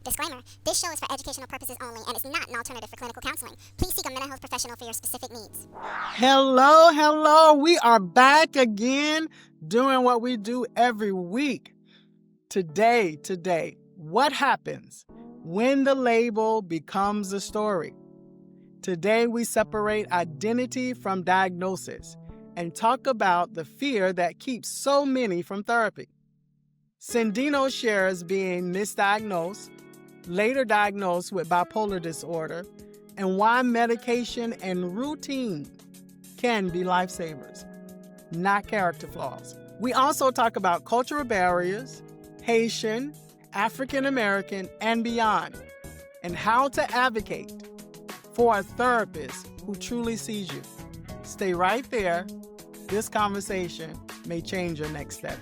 Disclaimer, this show is for educational purposes only and is not an alternative for clinical counseling. Please seek a mental health professional for your specific needs. Hello. We are back again doing what we do every week. Today, what happens when the label becomes a story? Today, we separate identity from diagnosis and talk about the fear that keeps so many from therapy. Cindino shares being misdiagnosed, later diagnosed with bipolar disorder, and why medication and routine can be lifesavers, not character flaws. We also talk about cultural barriers, Haitian, African American, and beyond, and how to advocate for a therapist who truly sees you. Stay right there. This conversation may change your next step.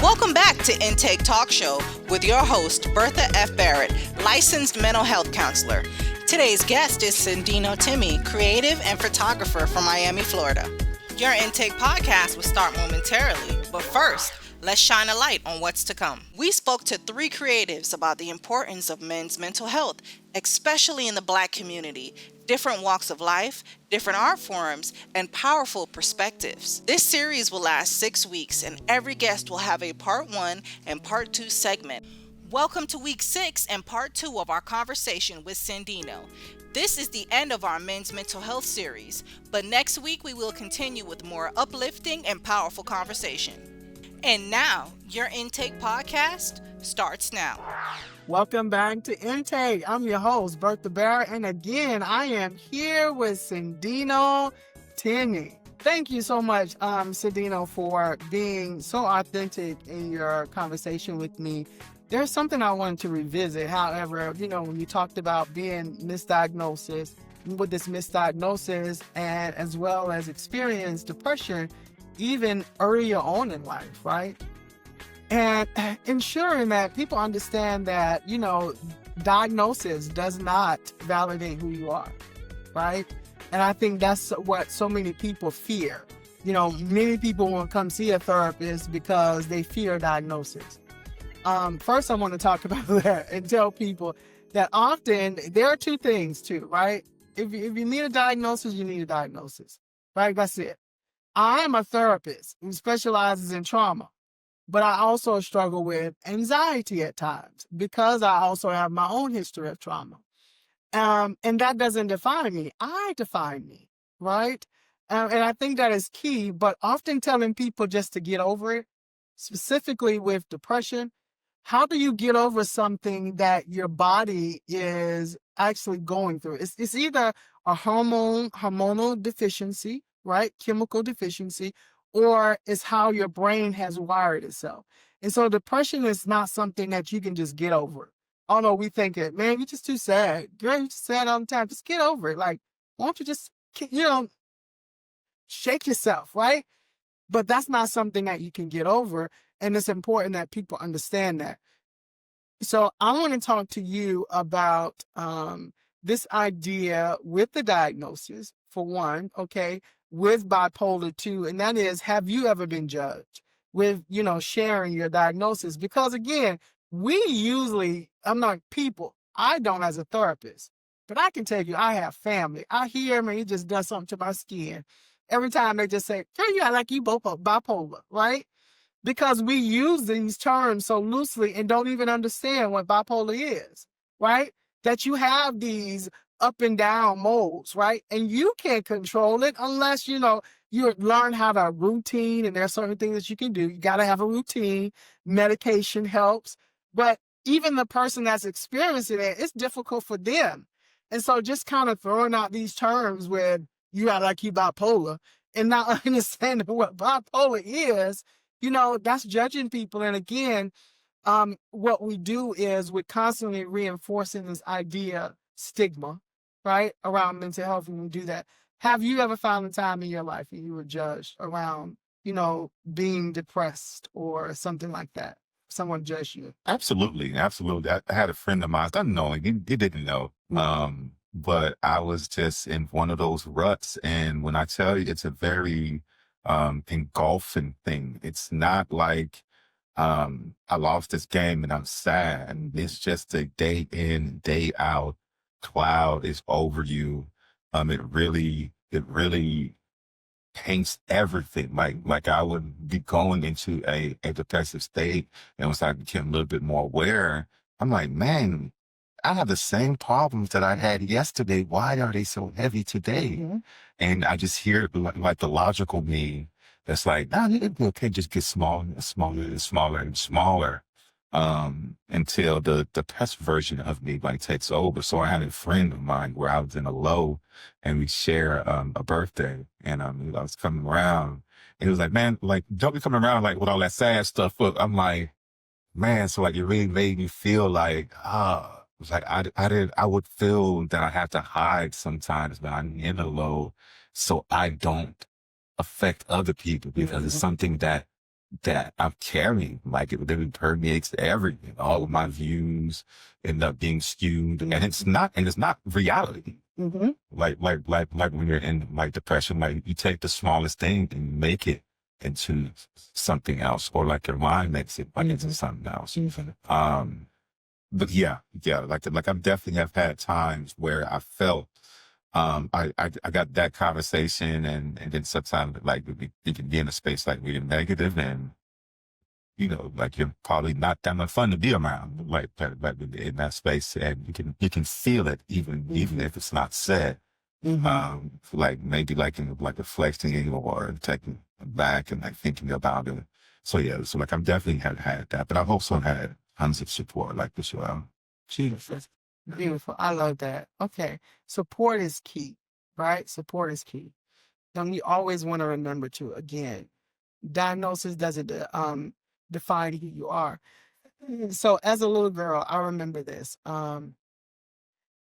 Welcome back to Intake Talk Show with your host, Bertha F. Barrett, licensed mental health counselor. Today's guest is Cindino Timmy, creative and photographer from Miami, Florida. Your Intake podcast will start momentarily, but first, let's shine a light on what's to come. We spoke to 3 creatives about the importance of men's mental health, especially in the Black community, different walks of life, different art forms, and powerful perspectives. This series will last 6 weeks, and every guest will have a part 1 and part 2 segment. Welcome to week 6 and part 2 of our conversation with Cindino. This is the end of our men's mental health series, but next week we will continue with more uplifting and powerful conversation. And now, your Intake podcast starts now. Welcome back to Intake. I'm your host, Bertha Barrett, and again, I am here with Cindino Timmy. Thank you so much, Cindino, for being so authentic in your conversation with me. There's something I wanted to revisit. However, when you talked about being misdiagnosis, with this misdiagnosis, and as well as experience depression, even earlier on in life, right? And ensuring that people understand that, diagnosis does not validate who you are, right? And I think that's what so many people fear. Many people won't come see a therapist because they fear diagnosis. First, I want to talk about that and tell people that often there are 2 things too, right? If you need a diagnosis, you need a diagnosis, right? That's it. I am a therapist who specializes in trauma, but I also struggle with anxiety at times because I also have my own history of trauma. And that doesn't define me. I define me, right? And I think that is key, but often telling people just to get over it, specifically with depression. How do you get over something that your body is actually going through? It's either a hormonal deficiency, right? Chemical deficiency, or it's how your brain has wired itself. And so depression is not something that you can just get over. Oh no, we think it, man, you're just too sad. Girl, you're just sad all the time. Just get over it. Like, why don't you just, shake yourself, right? But that's not something that you can get over. And it's important that people understand that. So I want to talk to you about this idea with the diagnosis, for one, okay, with bipolar 2, and that is, have you ever been judged with, sharing your diagnosis? Because again, I don't as a therapist, but I can tell you, I have family. I hear him and he just does something to my skin. Every time they just say, "Girl, you act like you both bipolar," right? Because we use these terms so loosely and don't even understand what bipolar is, right? That you have these up and down modes, right? And you can't control it unless, you learn how to routine, and there are certain things that you can do. You got to have a routine. Medication helps. But even the person that's experiencing it, it's difficult for them. And so just kind of throwing out these terms where you are like you bipolar and not understanding what bipolar is, that's judging people. And again, what we do is we're constantly reinforcing this idea, stigma, right, around mental health when we do that. Have you ever found a time in your life when you were judged around, being depressed or something like that? Someone judged you? Absolutely. I had a friend of mine, unknowing, he didn't know. But I was just in one of those ruts. And when I tell you, it's a very engulfing thing. It's not like I lost this game and I'm sad. And it's just a day in, day out cloud is over you. It really paints everything. Like I would be going into a depressive state, and once I became a little bit more aware, I'm like, man, I have the same problems that I had yesterday. Why are they so heavy today? Mhm. And I just hear like the logical me that's like, nah, it can't just get smaller and smaller and smaller and smaller. Until the pest version of me like takes over. So I had a friend of mine where I was in a low and we share a birthday, and I was coming around and he was like, man, like don't be coming around like with all that sad stuff. But I'm like, man, so like it really made me feel like it was like I would feel that I have to hide sometimes when I'm in a low so I don't affect other people because it's something that I'm carrying. Like it really permeates everything. All of my views end up being skewed, and it's not reality. Mm-hmm. Like when you're in like depression, like you take the smallest thing and make it into something else, or like your mind makes it like into something else. But yeah, like I definitely have had times where I felt I got that conversation, and then sometimes like you can be in a space like really negative, and like you're probably not that much fun to be around, like in that space, and you can feel it even if it's not said. Like maybe like in like reflecting or taking it back and like thinking about it. So yeah, so like I've definitely had that, but I've also had tons of support like this. Jesus. Beautiful. I love that. Okay. Support is key, right? Support is key. And you always want to remember to, again, diagnosis doesn't define who you are. So as a little girl, I remember this. And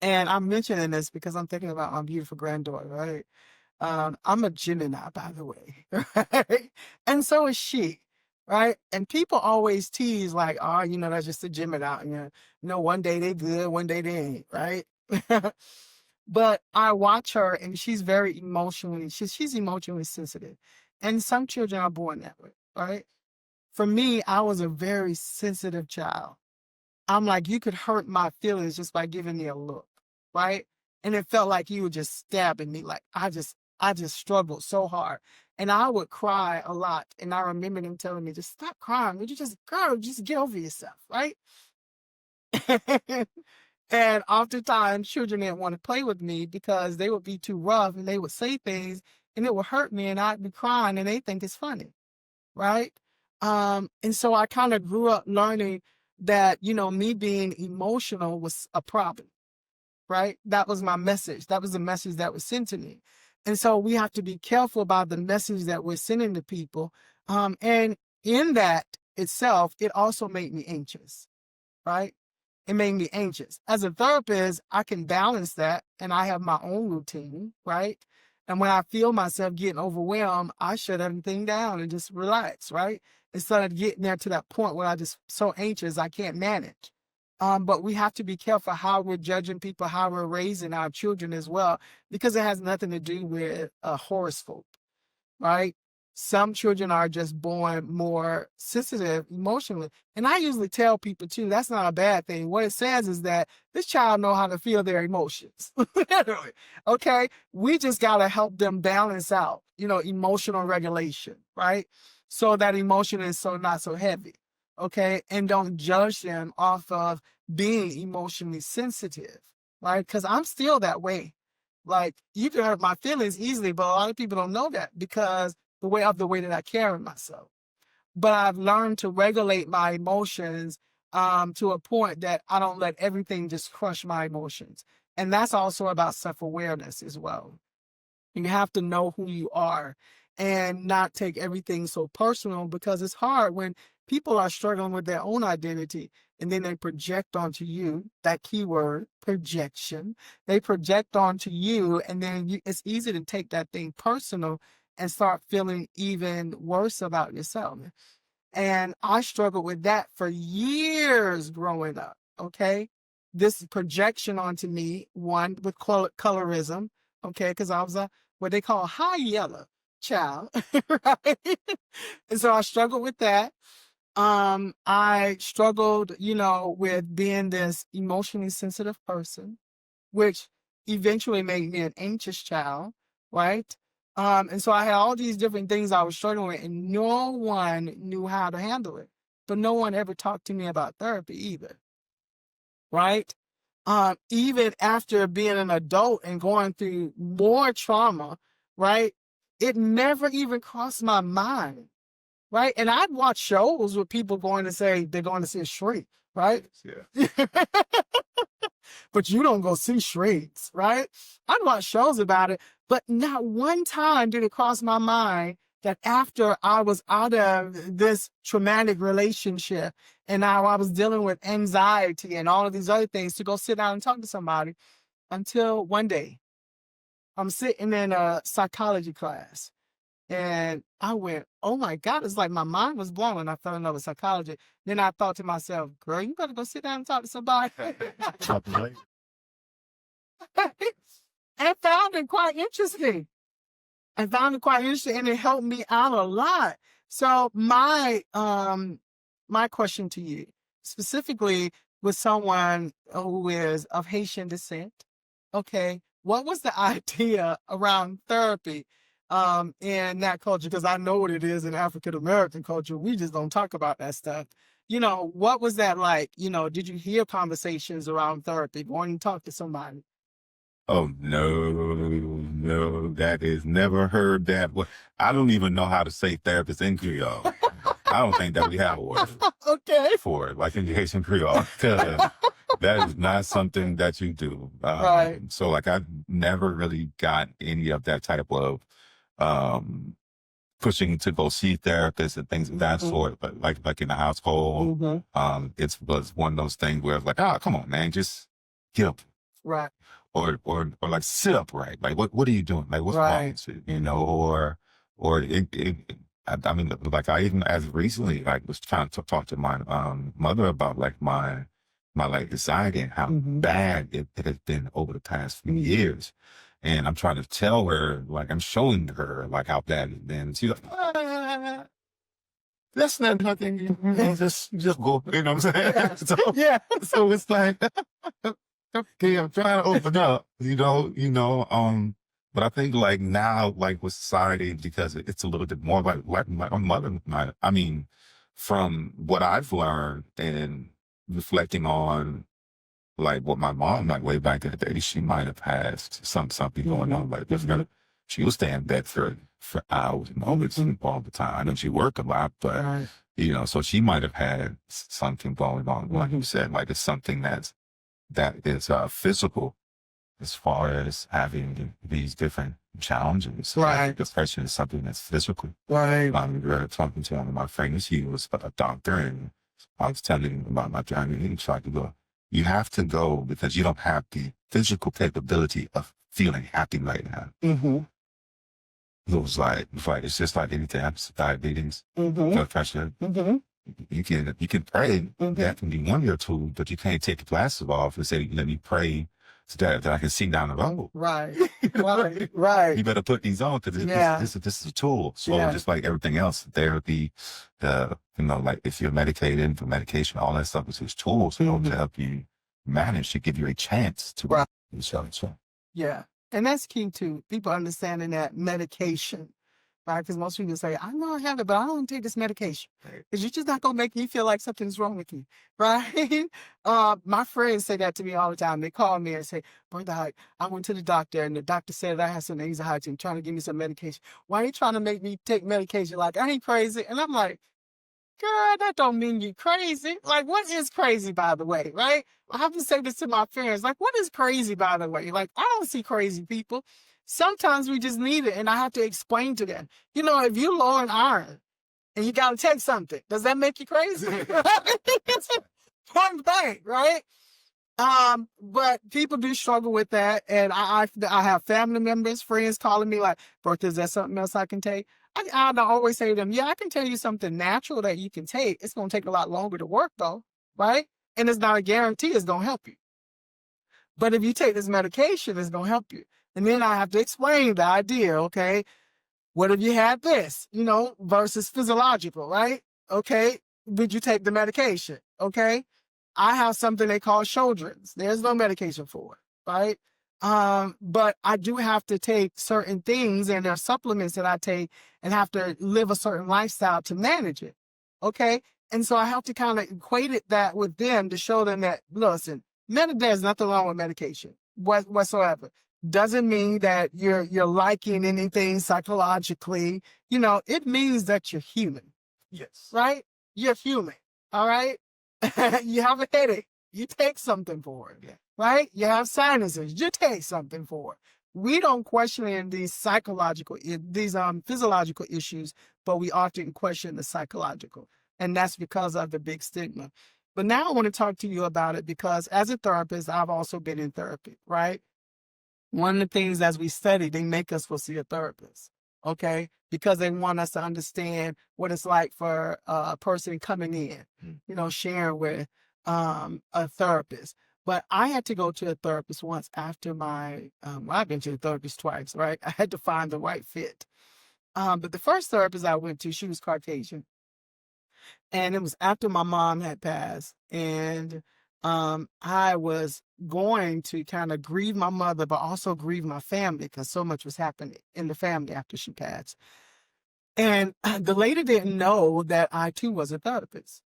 I'm mentioning this because I'm thinking about my beautiful granddaughter, right? I'm a Gemini, by the way, right? And so is she, right? And people always tease like, oh, that's just a Gemini. One day they good, one day they ain't, right? But I watch her, and she's very emotionally, she's emotionally sensitive. And some children are born that way, right? For me, I was a very sensitive child. I'm like, you could hurt my feelings just by giving me a look, right? And it felt like you were just stabbing me. Like I just struggled so hard. And I would cry a lot. And I remember them telling me, just stop crying. Would you just get over yourself, right? And oftentimes children didn't want to play with me because they would be too rough and they would say things and it would hurt me and I'd be crying and they think it's funny, right? And so I kind of grew up learning that, me being emotional was a problem, right? That was my message. That was the message that was sent to me. And so we have to be careful about the message that we're sending to people. And in that itself, it also made me anxious, right? It made me anxious. As a therapist, I can balance that and I have my own routine, right? And when I feel myself getting overwhelmed, I shut everything down and just relax, right? Instead of getting there to that point where I just so anxious I can't manage. But we have to be careful how we're judging people, how we're raising our children as well, because it has nothing to do with a horoscope, right? Some children are just born more sensitive emotionally. And I usually tell people too, that's not a bad thing. What it says is that this child know how to feel their emotions. Literally. Okay. We just got to help them balance out, emotional regulation, right? So that emotion is not so heavy. Okay. And don't judge them off of being emotionally sensitive, right? Because I'm still that way. Like you can hurt my feelings easily, but a lot of people don't know that because the way that I carry myself. But I've learned to regulate my emotions to a point that I don't let everything just crush my emotions. And that's also about self-awareness as well. You have to know who you are and not take everything so personal because it's hard when people are struggling with their own identity and then they project onto you, that keyword, projection. They project onto you and then it's easy to take that thing personal and start feeling even worse about yourself. And I struggled with that for years growing up, okay? This projection onto me, one, with colorism, okay? Because I was what they call high yellow child, right? And so I struggled with that. I struggled, with being this emotionally sensitive person, which eventually made me an anxious child, right? And so I had all these different things I was struggling with, and no one knew how to handle it. But no one ever talked to me about therapy either, right? Even after being an adult and going through more trauma, right? It never even crossed my mind, right? And I'd watch shows with people going to say they're going to see a shrink, right? Yeah. But you don't go see shrinks, right? I'd watch shows about it, but not one time did it cross my mind that after I was out of this traumatic relationship and now I was dealing with anxiety and all of these other things, to go sit down and talk to somebody, until one day I'm sitting in a psychology class. And I went, oh my God, it's like my mind was blown when I fell in love with psychology. Then I thought to myself, girl, you better go sit down and talk to somebody. And found it quite interesting. And it helped me out a lot. So my question to you, specifically with someone who is of Haitian descent, okay, what was the idea around therapy in that culture? Because I know what it is in African American culture. We just don't talk about that stuff. What was that like? Did you hear conversations around therapy, going to talk to somebody? Oh, no, that is never heard that. I don't even know how to say therapist in Creole. I don't think that we have a word Okay. for it, like in Haitian Creole. That is not something that you do. Right. So like I never really got any of that type of pushing to go see therapists and things of that sort. But like in the household, it was one of those things where it's like, oh, come on, man, just get up. Right. Or like sit upright. Like what are you doing? Like what's wrong with you? Or I mean, like I even as recently like was trying to talk to my mother about like my like anxiety and how bad it has been over the past few years. And I'm trying to tell her, like I'm showing her like how bad it's been. She's like, that's not nothing. Just go. You know what I'm saying? So, Yeah. So it's like, okay, I'm trying to open up, but I think like now, like with society, because it's a little bit more like my mother, from what I've learned and reflecting on like what my mom, like way back in the day, she might have had something going on like this. She was staying in bed for hours and hours all the time. I know she worked a lot, but so she might have had something going on. Like you said, like it's something that is physical, as far as having these different challenges. Right. Depression is something that's physical. Right. I'm talking to one of my friends. He was a doctor, and I was telling him about my journey. And he tried to go. You have to go because you don't have the physical capability of feeling happy right now. It was like it's just like anything happens to diabetes, blood pressure. You can pray. That can be one of your tools, but you can't take the glasses off and say, "Let me pray so that I can see down the road." Right. Right. You better put these on because this is a tool. So just like everything else, therapy, like if you're medicated for medication, all that stuff is just tools to help you manage, to give you a chance to yourself. Yeah. And that's key too. People understanding that medication, right? Because most people say, I know I have it, but I don't take this medication. Because you're just not going to make me feel like something's wrong with you, right? My friends say that to me all the time. They call me and say, Bertha, I went to the doctor and the doctor said I had some anxiety and trying to give me some medication. Why are you trying to make me take medication? Like, I ain't crazy. And I'm like, girl, that don't mean you crazy. Like, what is crazy, by the way, right? I have to say this to my friends. Like, what is crazy, by the way? Like, I don't see crazy people. Sometimes we just need it, and I have to explain to them. If you low in iron and you got to take something, does that make you crazy? It's one thing, right? But people do struggle with that, and I have family members, friends calling me like, Bertha, is there something else I can take? I always say to them, I can tell you something natural that you can take. It's going to take a lot longer to work, though, right? And it's not a guarantee it's going to help you. But if you take this medication, it's going to help you. And then I have to explain the idea, okay? What if you had this, versus physiological, right? Okay, would you take the medication? Okay. I have something they call Sjogren's. There's no medication for it, right? But I do have to take certain things, and there are supplements that I take and have to live a certain lifestyle to manage it. Okay. And so I have to kind of equate that with them to show them that, listen, there's nothing wrong with medication whatsoever. Doesn't mean that you're liking anything psychologically. You know, it means that you're human. Yes. Right? You're human. All right? You have a headache. You take something for it. Yeah. Right? You have sinuses. You take something for it. We don't question these physiological issues, but we often question the psychological. And that's because of the big stigma. But now I want to talk to you about it because as a therapist, I've also been in therapy, right? One of the things as we study, they make us go see a therapist, okay? Because they want us to understand what it's like for a person coming in, you know, sharing with a therapist. But I had to go to a therapist once after my, I've been to a therapist twice, right? I had to find the right fit. But the first therapist I went to, she was Caucasian. And it was after my mom had passed. And I was going to kind of grieve my mother, but also grieve my family because so much was happening in the family after she passed. And the lady didn't know that I too was a therapist.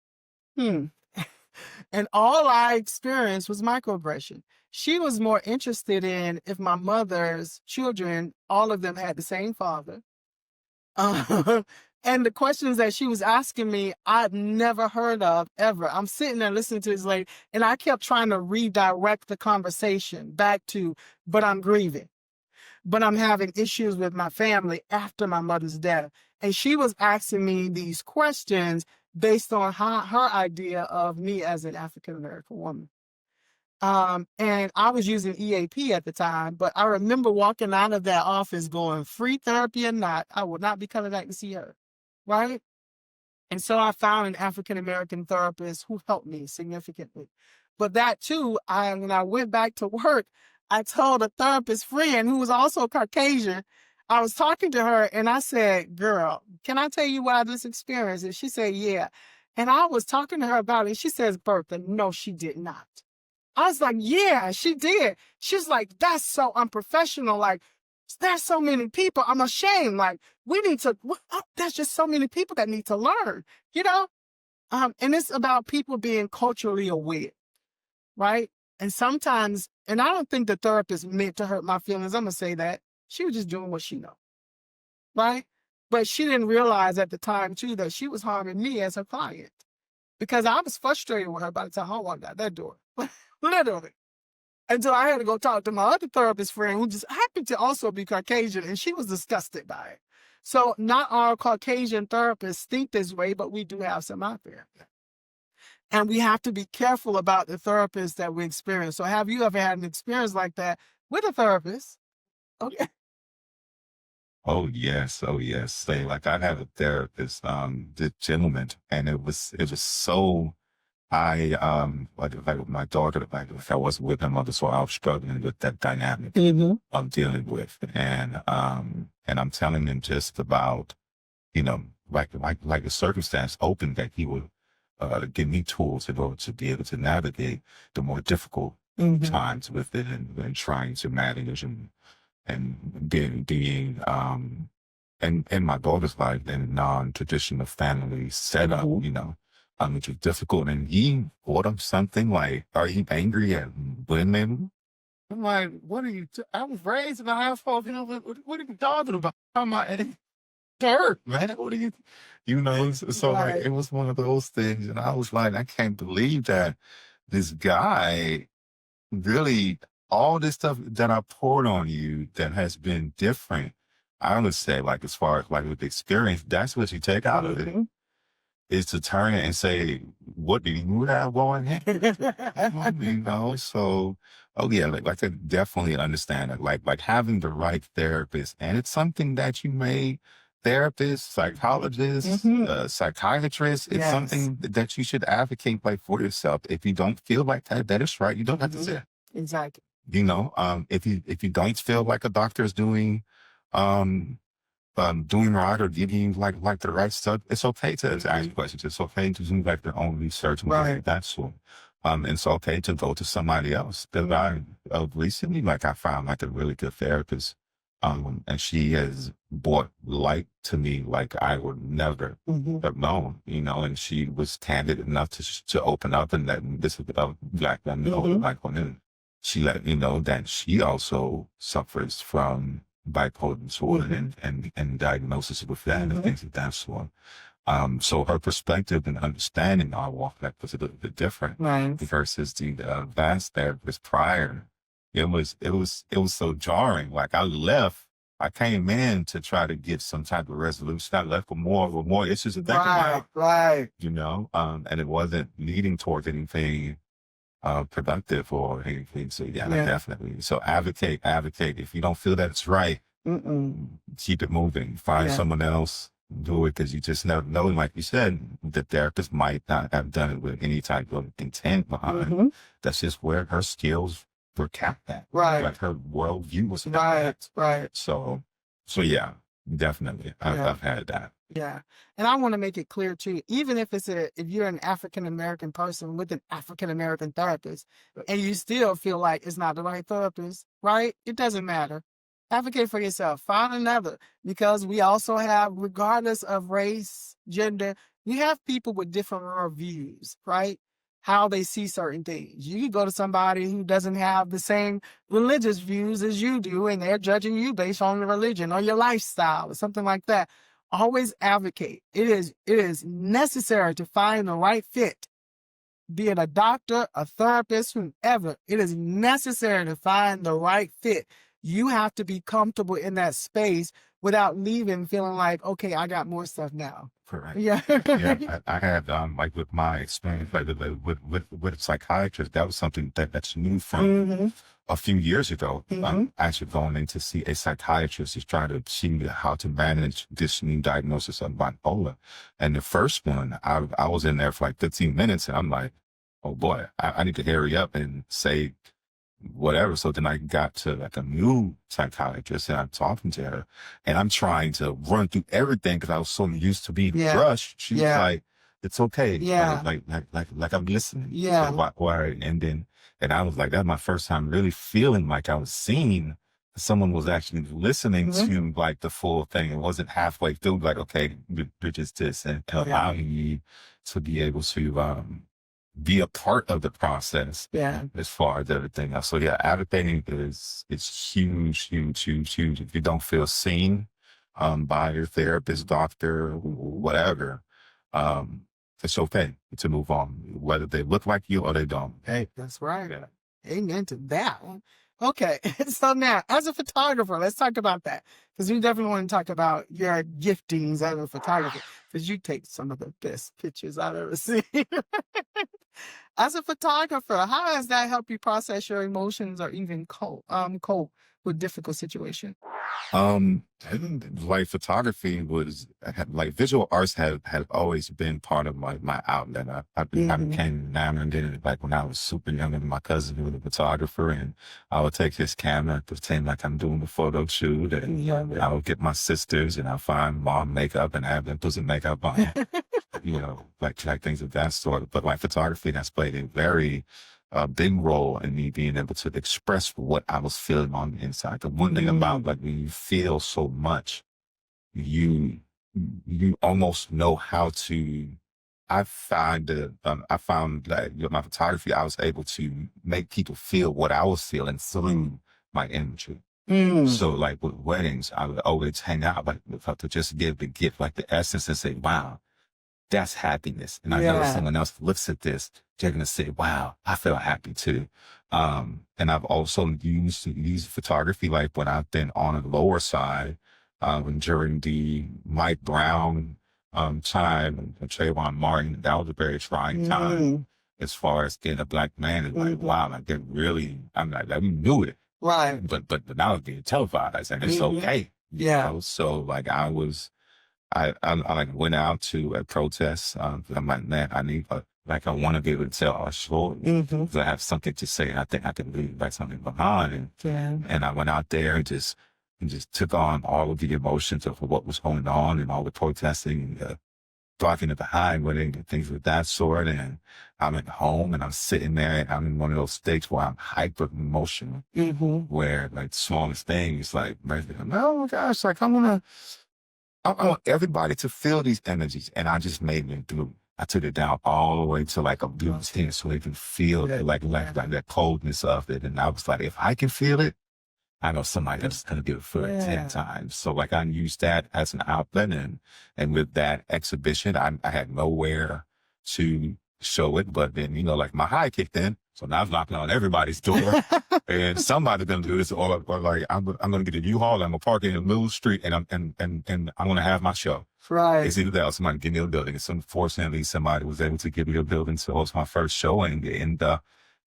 And all I experienced was microaggression. She was more interested in if my mother's children, all of them had the same father. And the questions that she was asking me, I'd never heard of ever. I'm sitting there listening to this lady, and I kept trying to redirect the conversation back to, but I'm grieving. But I'm having issues with my family after my mother's death. And she was asking me these questions based on her idea of me as an African-American woman. And I was using EAP at the time, but I remember walking out of that office going, free therapy or not, I would not be coming back to see her. Right? And so I found an African-American therapist who helped me significantly. But that too, when I went back to work, I told a therapist friend who was also Caucasian, I was talking to her and I said, girl, can I tell you what I just experienced? And she said, yeah. And I was talking to her about it. She says, Bertha, no, she did not. I was like, yeah, she did. She's like, that's so unprofessional. Like, there's so many people. I'm ashamed. Like, there's just so many people that need to learn, you know? And it's about people being culturally aware, right? And sometimes, and I don't think the therapist meant to hurt my feelings. I'm going to say that. She was just doing what she knows, right? But she didn't realize at the time, too, that she was harming me as her client because I was frustrated with her by the time I walked out that door, literally. And so I had to go talk to my other therapist friend who just happened to also be Caucasian, and she was disgusted by it. So not all Caucasian therapists think this way, but we do have some out there. And we have to be careful about the therapists that we experience. So have you ever had an experience like that with a therapist? Okay. Oh yes, oh yes. Say like I had a therapist, the gentleman, and it was so like with my daughter, like if I wasn't with my mother, so I was struggling with that dynamic I'm dealing with. And I'm telling him just about, you know, like the circumstance open that he would give me tools in order to be able to navigate the more difficult times with it and trying to manage and being in my daughter's life in a non-traditional family setup, you know, which was difficult. And he brought up something like, are you angry at women? I'm like, what are you, I was raised in a household, you know, what are you talking about? I'm like, hurt, man. What are you know, so like, it was one of those things. And I was like, I can't believe that this guy really, all this stuff that I poured on you that has been different, I would say, like, as far as like with the experience, that's what you take out of it, is to turn it and say, what do you have going on? You know, so, oh yeah, like I definitely understand it. Like having the right therapist, and it's something that you may, therapists, psychologists, psychiatrists, it's something that you should advocate like for yourself. If you don't feel like that is right. You don't have to say it. Exactly. You know, if you don't feel like a doctor is doing doing right or giving you like the right stuff, it's okay to ask questions. It's okay to do like their own research and Right. that sort. It's okay to go to somebody else. Because I recently, like, I found like a really good therapist, and she has brought light to me like I would never have known, you know. And she was candid enough to open up, and that this is about Black and Black women. She let me know that she also suffers from bipolar disorder and diagnosis with that and things of that sort. So her perspective and understanding our walk life was a little bit different Right. versus the advanced therapist prior. It was so jarring. Like I came in to try to get some type of resolution. I left with more issues to think about, Right. you know, and it wasn't leading towards anything productive or anything. So yeah, definitely. So advocate. If you don't feel that it's right, keep it moving. Find someone else. Do it, because you just never know. Like you said, the therapist might not have done it with any type of intent behind. That's just where her skills were capped at. Right. Like her worldview was Right. So yeah, definitely. I've had that. Yeah. And I want to make it clear too, even if if you're an African American person with an African American therapist and you still feel like it's not the right therapist, right? It doesn't matter. Advocate for yourself. Find another, because we also have, regardless of race, gender, you have people with different views, right? How they see certain things. You can go to somebody who doesn't have the same religious views as you do, and they're judging you based on the religion or your lifestyle or something like that. Always advocate. It is necessary to find the right fit. Be it a doctor, a therapist, whoever. It is necessary to find the right fit. You have to be comfortable in that space without leaving feeling like, okay, I got more stuff now. Correct. Yeah. Yeah, I had like with my experience like with psychiatrists, that was something that's new from a few years ago. I'm actually going in to see a psychiatrist to try to see how to manage this new diagnosis of bipolar. And the first one, I was in there for like 15 minutes, and I'm like, oh boy, I need to hurry up and say whatever. So then I got to like a new psychiatrist, and I'm talking to her, and I'm trying to run through everything because I was so used to being rushed. She was like, "It's okay." Yeah. Like I'm listening. Yeah. So why? And I was like, that's my first time really feeling like I was seen. Someone was actually listening to like the full thing. It wasn't halfway through, like, okay, you're just this, and allowing me to be able to be a part of the process as far as everything else. So yeah, advocating is huge. If you don't feel seen by your therapist, doctor, whatever, it's okay to move on, whether they look like you or they don't. Hey, That's right. Amen to that one. Okay, so now, as a photographer, let's talk about that, because we definitely want to talk about your giftings as a photographer, because you take some of the best pictures I've ever seen. As a photographer, how does that help you process your emotions or even cope with difficult situations? Like photography like visual arts had always been part of my outlet. I became enamored in it like when I was super young, and my cousin was a photographer, and I would take his camera, pretend like I'm doing a photo shoot, and I would get my sisters and I'll find mom makeup and have them put some makeup on, you know, like things of that sort. But like photography has played a very big role in me being able to express what I was feeling on the inside. The one thing about like when you feel so much, you almost know how to. I found that with my photography, I was able to make people feel what I was feeling through my imagery. So like with weddings, I would always hang out like with her to just give the gift, like the essence, and say, wow, that's happiness. And I know if someone else looks at this, they're going to say, wow, I feel happy too. And I've also used photography, like when I've been on the lower side, during the Mike Brown time and Trayvon Martin, that was a very trying time as far as being a Black man. It's like, wow, like they really, I'm like, we knew it. Right. But now it's being televised, and it's okay. You know? So like I like went out to a protest. I'm like, man, I need I want to be able to tell our story. Because I have something to say. I think I can leave like something behind. And I went out there and just and just took on all of the emotions of what was going on and all the protesting and the blocking of the highway and things of that sort. And I'm at home and I'm sitting there and I'm in one of those states where I'm hyper emotional, where like the smallest thing is like, oh my gosh, like I want everybody to feel these energies. And I just made it through. I took it down all the way to like a blue tint so they can feel it, like that coldness of it. And I was like, if I can feel it, I know somebody else is going to do it for 10 times. So like I used that as an outlet, and with that exhibition, I had nowhere to show it, but then, like my high kicked in. So now I'm knocking on everybody's door and somebody's going to do this, or like I'm going to get a U-Haul, I'm going to park in the middle of the street and I'm going to have my show. Right. It's either that or somebody give me a building. It's unfortunately somebody was able to give me a building to host my first show and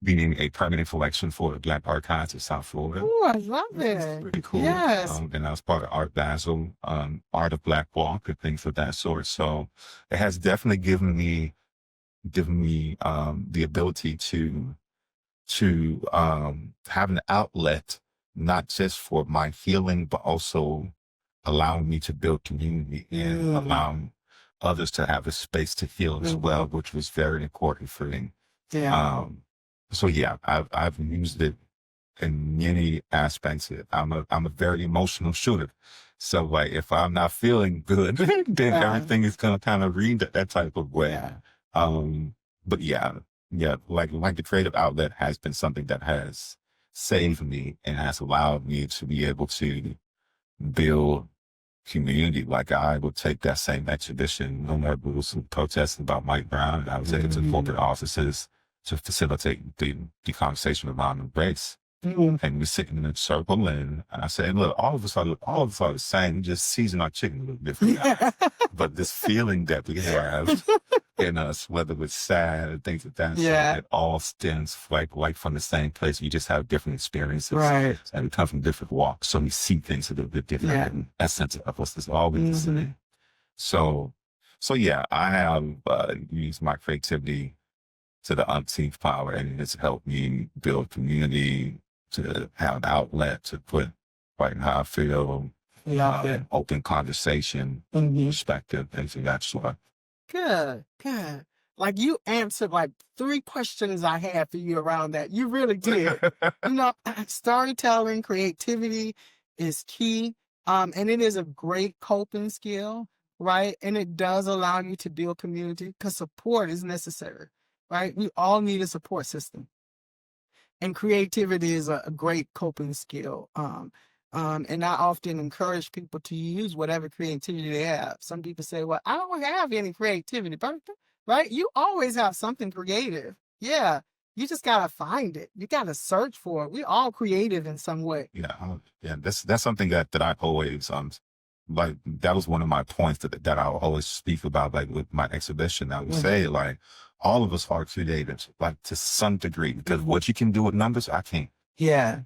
being a permanent collection for the Black Archives of South Florida. Oh, I love it. It's pretty cool. Yes. And I was part of Art Basel, Art of Black Walk and things of that sort. So it has definitely given me the ability to have an outlet, not just for my healing, but also allowing me to build community and allowing others to have a space to heal as well, which was very important for me. Yeah. So yeah, I've used it in many aspects. I'm a very emotional shooter. So like if I'm not feeling good, then everything is gonna kind of read that type of way. But yeah, like the creative outlet has been something that has saved me and has allowed me to be able to build community. Like I would take that same exhibition, no matter there was some protesting about Mike Brown, and I was able to corporate offices to facilitate the conversation around race. And we're sitting in a circle, and I said, "Look, all of us are the same. We just season our chicken a little different, but this feeling that we have in us, whether it's sad or things like that, it all stems like from the same place. We just have different experiences, right? And we come from different walks, so we see things a little bit different. And essence of us is always the same. So yeah, I have used my creativity to the umpteenth power, and it's helped me build community, to have an outlet to put right how I feel, open conversation, perspective, things of that sort. Good. Like you answered like 3 questions I had for you around that. You really did. Storytelling, creativity is key. And it is a great coping skill, right? And it does allow you to build community because support is necessary, right? We all need a support system. And creativity is a great coping skill. And I often encourage people to use whatever creativity they have. Some people say, well, I don't have any creativity, Bertha, right? You always have something creative. Yeah. You just got to find it. You got to search for it. We're all creative in some way. Yeah. That's something that I always, like, that was one of my points that I always speak about, like with my exhibition. I would say, like, all of us are creative, like to some degree, because what you can do with numbers, I can't. Yeah.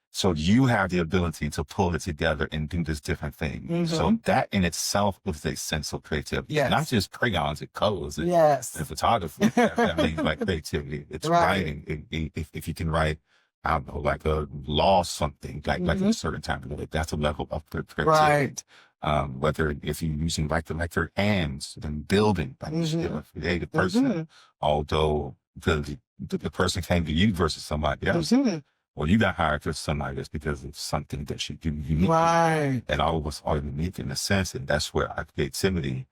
So you have the ability to pull it together and do this different thing. So that in itself is a sense of creativity. Yes. Not just crayons and colors and photography. That means like creativity. It's writing. If you can write, I don't know, like a law something, like a certain type of way, that's a level of creativity. Right. Whether if you're using like your hands and building, like you're still a creative person, although the person came to you versus somebody else. Well, you got hired for somebody else because of something that you do unique. Right. And all of us are unique in a sense, and that's where our creativity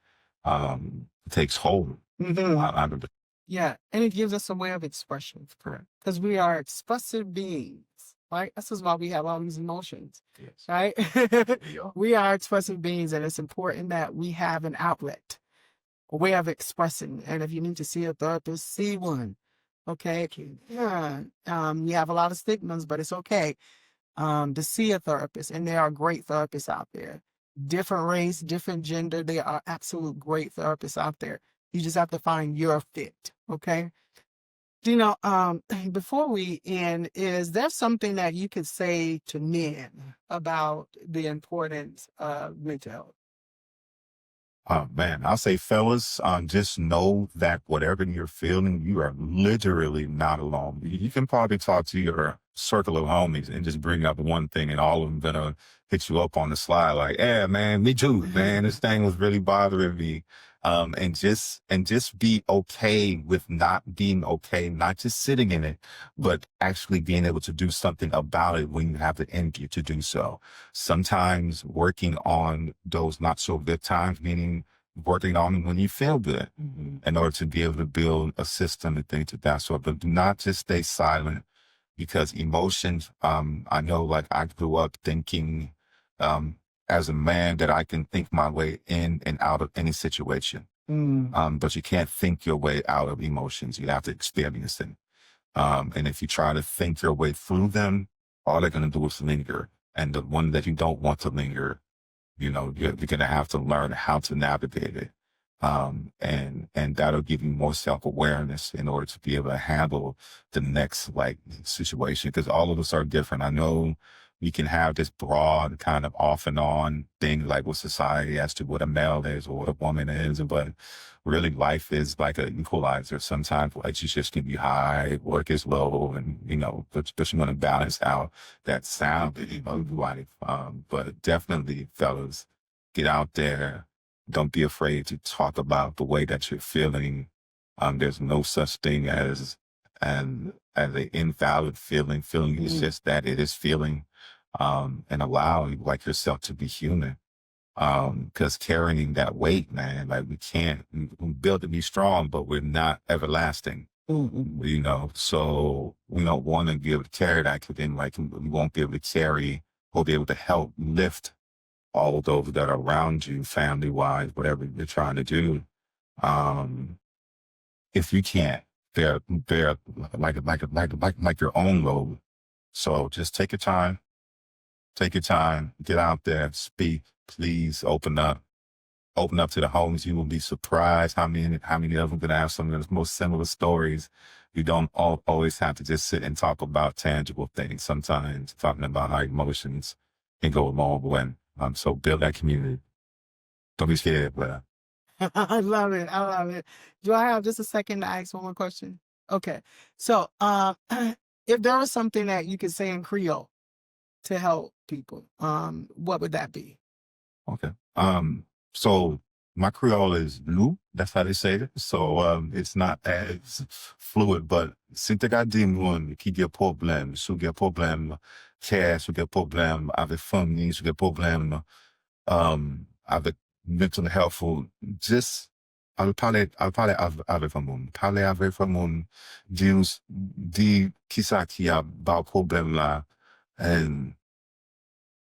takes hold. Yeah, and it gives us a way of expression, correct? Because we are expressive beings, right? This is why we have all these emotions, right? We are expressive beings, and it's important that we have an outlet, a way of expressing. And if you need to see a therapist, see one. Okay. Yeah. You have a lot of stigmas, but it's okay to see a therapist. And there are great therapists out there. Different race, different gender. There are absolute great therapists out there. You just have to find your fit. Okay. Before we end, is there something that you could say to men about the importance of mental health? Man, I'll say, fellas, just know that whatever you're feeling, you are literally not alone. You can probably talk to your circle of homies and just bring up one thing, and all of them gonna hit you up on the slide like, "Yeah, man, me too, man. This thing was really bothering me." And just be okay with not being okay, not just sitting in it, but actually being able to do something about it when you have the energy to do so. Sometimes working on those not so good times, meaning working on them when you feel good, in order to be able to build a system and things of that sort. But do not just stay silent, because emotions, I know, like, I grew up thinking, um, as a man, that I can think my way in and out of any situation. But you can't think your way out of emotions. You have to experience them. And if you try to think your way through them, all they're going to do is linger. And the one that you don't want to linger, you're going to have to learn how to navigate it. And that'll give you more self-awareness in order to be able to handle the next situation. Because all of us are different. I know we can have this broad kind of off and on thing, like with society, as to what a male is or what a woman is, but really life is like an equalizer. Sometimes relationships can be high, work is low, and but you want to balance out that sound of life. But definitely, fellas, get out there. Don't be afraid to talk about the way that you're feeling. There's no such thing as an invalid feeling. Feeling is just that, it is feeling. And allow yourself to be human. Because carrying that weight, man, we build to be strong, but we're not everlasting. So we don't want to be able to carry that, because then we won't be able to carry or be able to help lift all of those that are around you, family wise, whatever you're trying to do. If you can't bear like your own load. So just take your time. Take your time, get out there, speak, please open up to the homies. You will be surprised how many of them can have some of the most similar stories. You don't always have to just sit and talk about tangible things. Sometimes talking about our emotions can go a long way. So build that community. Don't be scared, but I love it. I love it. Do I have just a second to ask one more question? Okay. So, if there was something that you could say in Creole to help people, what would that be? Okay. So my Creole is new. That's how they say it. So it's not as fluid, but si te ka di moun ki gen problem, sou gen problem care, sou gen problem avec famille, sou gen problem avec mental health, just I'll parler avec un moun. Parler avec un moun, di ki sa ki a ba problem la, and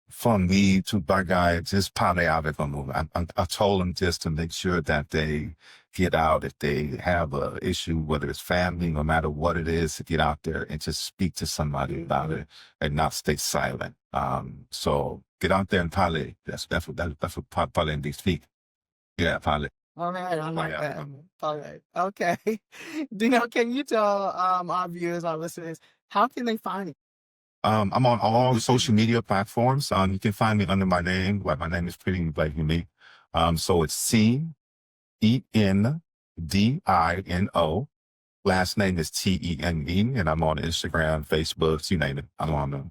from me to bagay, just parler avec un moun. I told them just to make sure that they get out if they have a issue, whether it's family, no matter what it is, to get out there and just speak to somebody about it and not stay silent. So get out there and parler. That's what parler and speak. Yeah, parler. All right, I like that. All right. Okay. Dino, can you tell our viewers, our listeners, how can they find you? I'm on all social media platforms. You can find me under my name. My name is pretty unique. So it's Cendino. Last name is Tene, and I'm on Instagram, Facebook, you name it. I'm on them.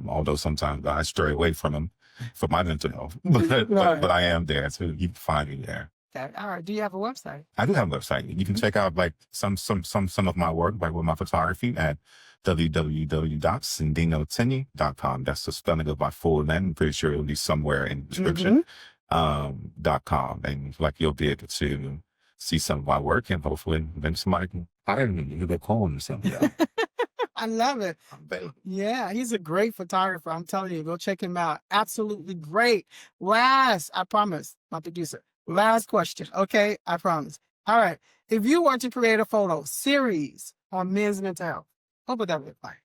Although sometimes I stray away from them for my mental health, but I am there, so you can find me there. Okay. All right. Do you have a website? I do have a website. You can check out some of my work, with my photography, at www.cindinotene.com. That's the spelling of my full name. I'm pretty sure it'll be somewhere in the description. .com, and you'll be able to see some of my work, and hopefully then somebody can hire me to get home or something. I love it. Yeah, he's a great photographer. I'm telling you, go check him out. Absolutely great. Last, I promise, my producer. Last question. Okay, I promise. All right. If you were to create a photo series on men's mental health, what would that look like?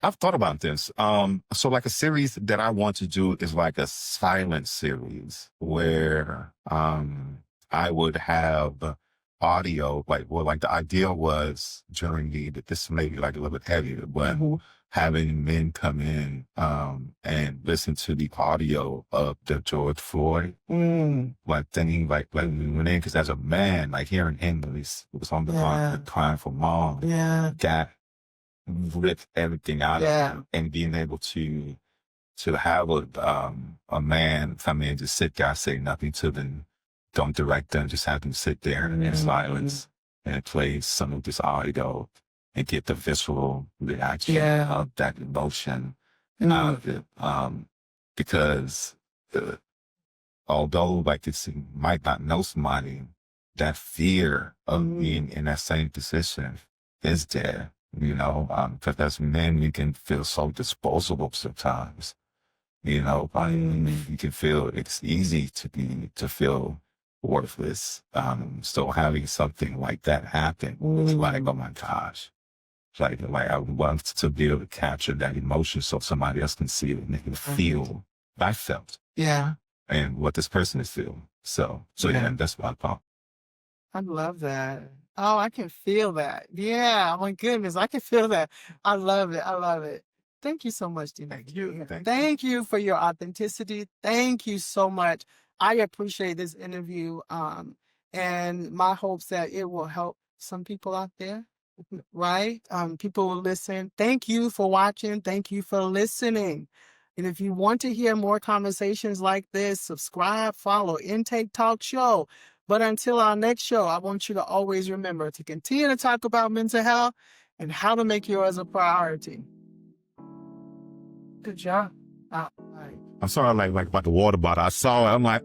I've thought about this. So a series that I want to do is a silent series where I would have audio, like the idea was during this may be like a little bit heavier, but having men come in and listen to the audio of the George Floyd, like thinking like when we went in, because as a man, like hearing him was on the line crying for mom, that ripped everything out of him, and being able to have a man come in, just sit there, say nothing to them, don't direct them, just have them sit there in silence and play some of this audio and get the visceral reaction of that emotion out of it. Because although like this might not know somebody, that fear of being in that same position is there, you know, because as men, we can feel so disposable sometimes. You know, you can feel it's easy to feel worthless. So having something like that happen, it's like, oh my gosh. Like I would love to be able to capture that emotion so somebody else can see it and they can feel what I felt. Yeah. And what this person is feeling. So yeah, that's what I thought. I love that. Oh, I can feel that. Yeah, my goodness, I can feel that. I love it. I love it. Thank you so much, Dina. Thank you for your authenticity. Thank you so much. I appreciate this interview. And my hopes that it will help some people out there, right? People will listen. Thank you for watching. Thank you for listening. And if you want to hear more conversations like this, subscribe, follow Intake Talk Show. But until our next show, I want you to always remember to continue to talk about mental health and how to make yours a priority. Good job. I'm sorry, like about the water bottle. I saw it. I'm like,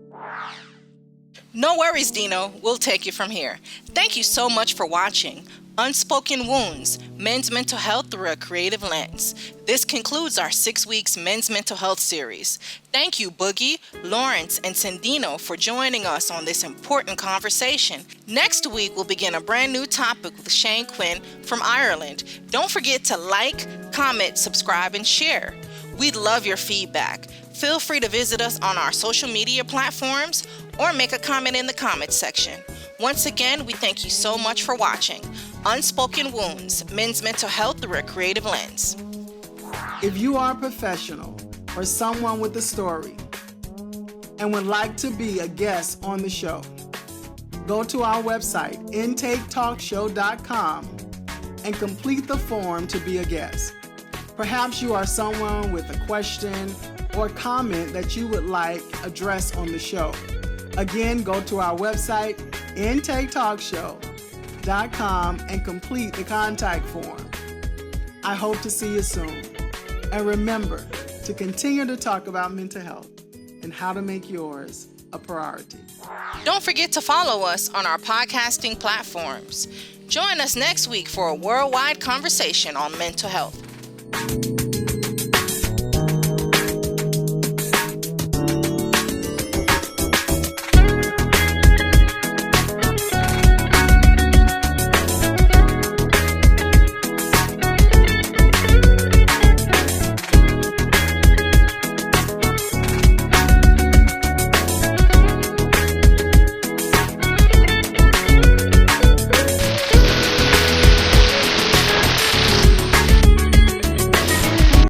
No worries, Dino. We'll take you from here. Thank you so much for watching Unspoken Wounds, Men's Mental Health Through a Creative Lens. This concludes our 6 weeks Men's Mental Health series. Thank you, Boogie, Lawrence, and Cindino for joining us on this important conversation. Next week, we'll begin a brand new topic with Shane Quinn from Ireland. Don't forget to like, comment, subscribe, and share. We'd love your feedback. Feel free to visit us on our social media platforms or make a comment in the comments section. Once again, we thank you so much for watching Unspoken Wounds, Men's Mental Health Through a Creative Lens. If you are a professional or someone with a story and would like to be a guest on the show, go to our website, intaketalkshow.com, and complete the form to be a guest. Perhaps you are someone with a question or comment that you would like addressed on the show. Again, go to our website, intaketalkshow.com, and complete the contact form. I hope to see you soon. And remember to continue to talk about mental health and how to make yours a priority. Don't forget to follow us on our podcasting platforms. Join us next week for a worldwide conversation on mental health.